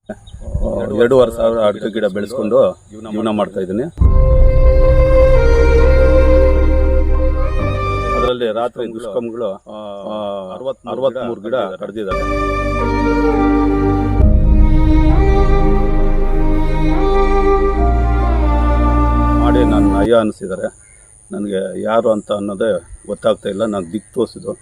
2,500 ಅಡಿಕೆ ಗಿಡ ಬೆಳೆಸ್ಕೊಂಡು ಜೀವನ ಮಾಡ್ತಾ ಇದ್ದೀನಿ. ಅದರಲ್ಲಿ ರಾತ್ರಿ ದುಷ್ಕರ್ಮಿಗಳು 63 ಗಿಡ ಕಡಿದಿದ್ದಾರೆ. ಮಾಡಿ ನನ್ನ ಅಯ್ಯ ಅನಿಸಿದ್ದಾರೆ. ನನಗೆ ಯಾರು ಅಂತ ಅನ್ನೋದೇ ಗೊತ್ತಾಗ್ತಾ ಇಲ್ಲ. ನಾನು ದಿಕ್ಕು ತೋರಿಸಿದ್ದು.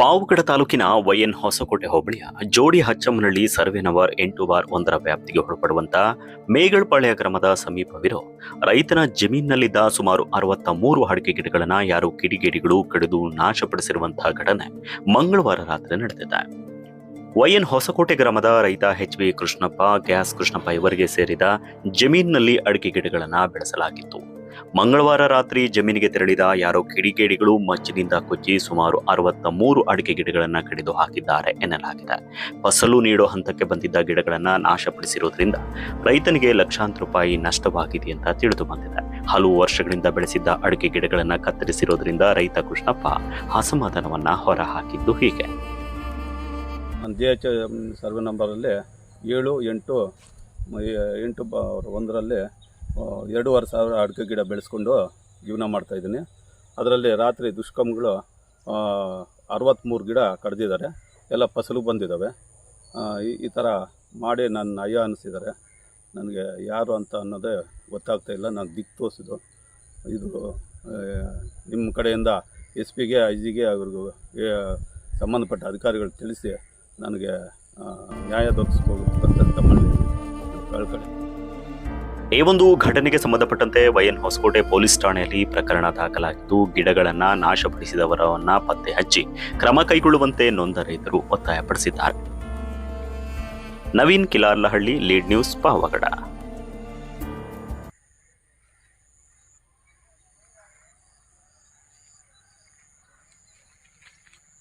ಪಾವಗಡ ತಾಲೂಕಿನ ವೈಎನ್ ಹೊಸಕೋಟೆ ಹೋಬಳಿಯ ಜೋಡಿ ಹಚ್ಚಮ್ಮನಹಳ್ಳಿ ಸರ್ವೆ ನಂಬರ್ 8/1 ವ್ಯಾಪ್ತಿಗೆ ಒಳಪಡುವಂತ ಮೇಗಳಪಾಳ್ಯ ಗ್ರಾಮದ ಸಮೀಪವಿರೋ ರೈತನ ಜಮೀನಿನಲ್ಲಿದ್ದ ಸುಮಾರು 63 ಅಡಿಕೆ ಗಿಡಗಳನ್ನು ಯಾರೋ ಕಿಡಿಗೇಡಿಗಳು ಕಡಿದು ನಾಶಪಡಿಸಿರುವಂತಹ ಘಟನೆ ಮಂಗಳವಾರ ರಾತ್ರಿ ನಡೆದಿದೆ. ವೈಎನ್ ಹೊಸಕೋಟೆ ಗ್ರಾಮದ ರೈತ HB ಕೃಷ್ಣಪ್ಪ, ಗ್ಯಾಸ್ ಕೃಷ್ಣಪ್ಪ ಇವರಿಗೆ ಸೇರಿದ ಜಮೀನಿನಲ್ಲಿ ಅಡಿಕೆ ಗಿಡಗಳನ್ನು ಬೆಳೆಸಲಾಗಿತ್ತು. ಮಂಗಳವಾರ ರಾತ್ರಿ ಜಮೀನಿಗೆ ತೆರಳಿದ ಯಾರೋ ಕಿಡಿಗೇಡಿಗಳು ಮಚ್ಚಿನಿಂದ ಕೊಚ್ಚಿ ಸುಮಾರು 63 ಅಡಿಕೆ ಗಿಡಗಳನ್ನು ಕಡಿದು ಹಾಕಿದ್ದಾರೆ ಎನ್ನಲಾಗಿದೆ. ಫಸಲು ನೀಡೋ ಹಂತಕ್ಕೆ ಬಂದಿದ್ದ ಗಿಡಗಳನ್ನು ನಾಶಪಡಿಸಿರುವುದರಿಂದ ರೈತನಿಗೆ ಲಕ್ಷಾಂತರ ರೂಪಾಯಿ ನಷ್ಟವಾಗಿದೆ ಅಂತ ತಿಳಿದು ಬಂದಿದೆ. ಹಲವು ವರ್ಷಗಳಿಂದ ಬೆಳೆಸಿದ್ದ ಅಡಿಕೆ ಗಿಡಗಳನ್ನು ಕತ್ತರಿಸಿರೋದ್ರಿಂದ ರೈತ ಕೃಷ್ಣಪ್ಪ ಅಸಮಾಧಾನವನ್ನ ಹೊರಹಾಕಿದ್ದು ಹೀಗೆ. DH ಸರ್ವೆ ನಂಬರಲ್ಲಿ 7/8/1ರಲ್ಲಿ 2,500 ಅಡಿಕೆ ಗಿಡ ಬೆಳೆಸ್ಕೊಂಡು ಜೀವನ ಮಾಡ್ತಾಯಿದ್ದೀನಿ. ಅದರಲ್ಲಿ ರಾತ್ರಿ ದುಷ್ಕರ್ಮಿಗಳು 63 ಗಿಡ ಕಡಿದಿದ್ದಾರೆ. ಎಲ್ಲ ಫಸಲು ಬಂದಿದ್ದಾವೆ. ಈ ಥರ ಮಾಡಿ ನನ್ನ ಅಯ್ಯ ಅನಿಸಿದ್ದಾರೆ. ನನಗೆ ಯಾರು ಅಂತ ಅನ್ನೋದೇ ಗೊತ್ತಾಗ್ತಾ ಇಲ್ಲ. ನಾನು ದಿಕ್ಕು ತೋರಿಸಿದ್ದು. ಇದು ನಿಮ್ಮ ಕಡೆಯಿಂದ SPಗೆ IGಗೆ ಅವ್ರಿಗೂ ಸಂಬಂಧಪಟ್ಟ ಅಧಿಕಾರಿಗಳು ತಿಳಿಸಿ ನನಗೆ ನ್ಯಾಯ ದೊರಕಿಸ್ಕೋಬೇಕಂತ ಮಾಡಿ ಕಳ್ಕಡೆ. ಈ ಒಂದು ಘಟನೆಗೆ ಸಂಬಂಧಪಟ್ಟಂತೆ ವೈಎನ್ ಹೊಸಕೋಟೆ ಪೊಲೀಸ್ ಠಾಣೆಯಲ್ಲಿ ಪ್ರಕರಣ ದಾಖಲಾಗಿದ್ದು ಗಿಡಗಳನ್ನ ನಾಶಪಡಿಸಿದವರನ್ನ ಪತ್ತೆ ಹಚ್ಚಿ ಕ್ರಮ ಕೈಗೊಳ್ಳುವಂತೆ ನೊಂದ ರೈತರು ಒತ್ತಾಯಪಡಿಸಿದ್ದಾರೆ. Naveen Kilarlahalli, lead news, Pavagada.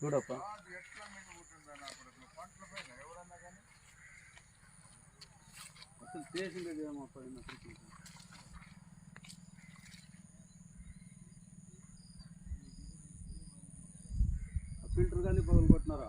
ನೋಡಪ್ಪ ఫిల్టర్ కానీ పగలు కొట్టినారా?